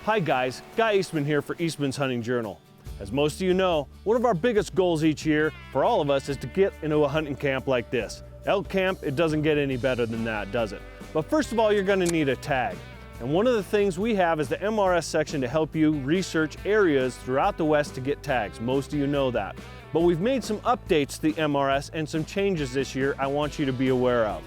Hi guys, Guy Eastman here for Eastman's Hunting Journal. As most of you know, one of our biggest goals each year for all of us is to get into a hunting camp like this. Elk camp, it doesn't get any better than that, does it? But first of all, you're gonna need a tag. And one of the things we have is the MRS section to help you research areas throughout the West to get tags. Most of you know that. But we've made some updates to the MRS and some changes this year I want you to be aware of.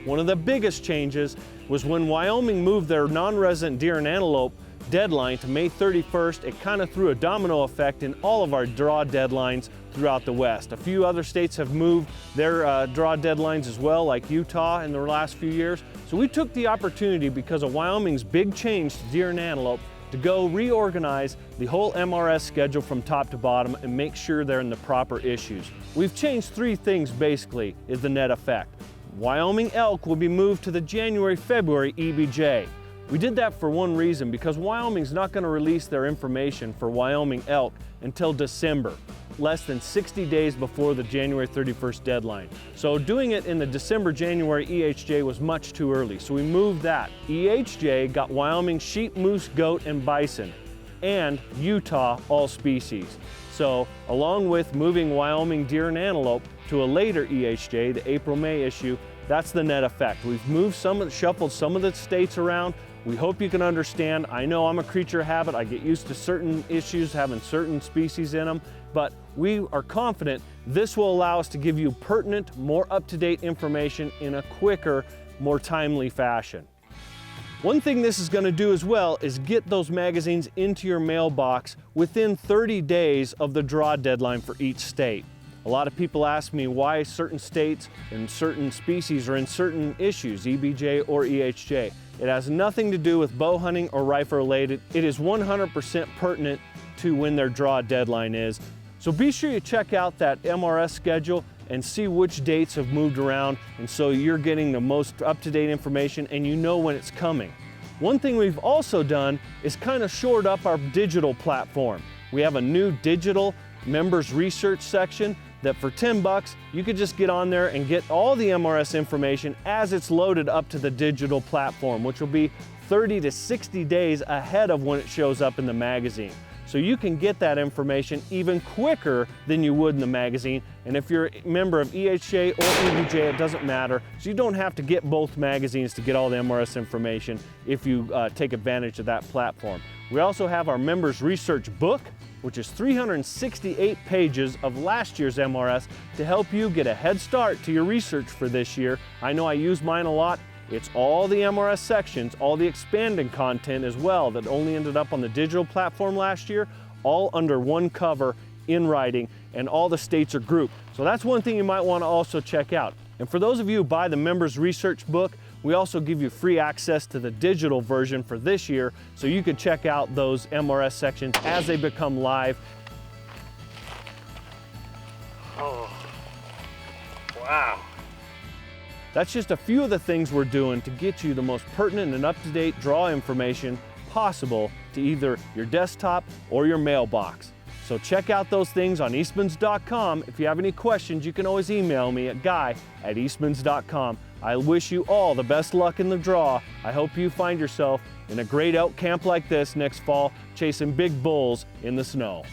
One of the biggest changes was when Wyoming moved their non-resident deer and antelope deadline to May 31st, it kind of threw a domino effect in all of our draw deadlines throughout the West. A few other states have moved their draw deadlines as well, like Utah in the last few years. So we took the opportunity, because of Wyoming's big change to deer and antelope, to go reorganize the whole MRS schedule from top to bottom and make sure they're in the proper issues. We've changed three things basically, is the net effect. Wyoming elk will be moved to the January-February EBJ. We did that for one reason, because Wyoming's not going to release their information for Wyoming elk until December, less than 60 days before the January 31st deadline. So doing it in the December-January EHJ was much too early, so we moved that. EHJ got Wyoming sheep, moose, goat, and bison, and Utah all species. So along with moving Wyoming deer and antelope to a later EHJ, the April-May issue, that's the net effect. We've moved shuffled some of the states around. We hope you can understand. I know I'm a creature of habit. I get used to certain issues having certain species in them, but we are confident this will allow us to give you pertinent, more up-to-date information in a quicker, more timely fashion. One thing this is going to do as well is get those magazines into your mailbox within 30 days of the draw deadline for each state. A lot of people ask me why certain states and certain species are in certain issues, EBJ or EHJ. It has nothing to do with bow hunting or rifle related. It is 100% pertinent to when their draw deadline is. So be sure you check out that MRS schedule and see which dates have moved around, and so you're getting the most up-to-date information and you know when it's coming. One thing we've also done is kind of shored up our digital platform. We have a new digital members research section that for 10 bucks, you could just get on there and get all the MRS information as it's loaded up to the digital platform, which will be 30 to 60 days ahead of when it shows up in the magazine. So you can get that information even quicker than you would in the magazine. And if you're a member of EHJ or EBJ, it doesn't matter. So you don't have to get both magazines to get all the MRS information if you take advantage of that platform. We also have our members research book, which is 368 pages of last year's MRS to help you get a head start to your research for this year. I know I use mine a lot. It's all the MRS sections, all the expanded content as well that only ended up on the digital platform last year, all under one cover in writing, and all the states are grouped. So that's one thing you might want to also check out. And for those of you who buy the members research book, we also give you free access to the digital version for this year, so you can check out those MRS sections as they become live. Oh, wow. That's just a few of the things we're doing to get you the most pertinent and up-to-date draw information possible to either your desktop or your mailbox. So check out those things on Eastmans.com. If you have any questions, you can always email me at guy@eastmans.com. I wish you all the best luck in the draw. I hope you find yourself in a great elk camp like this next fall, chasing big bulls in the snow.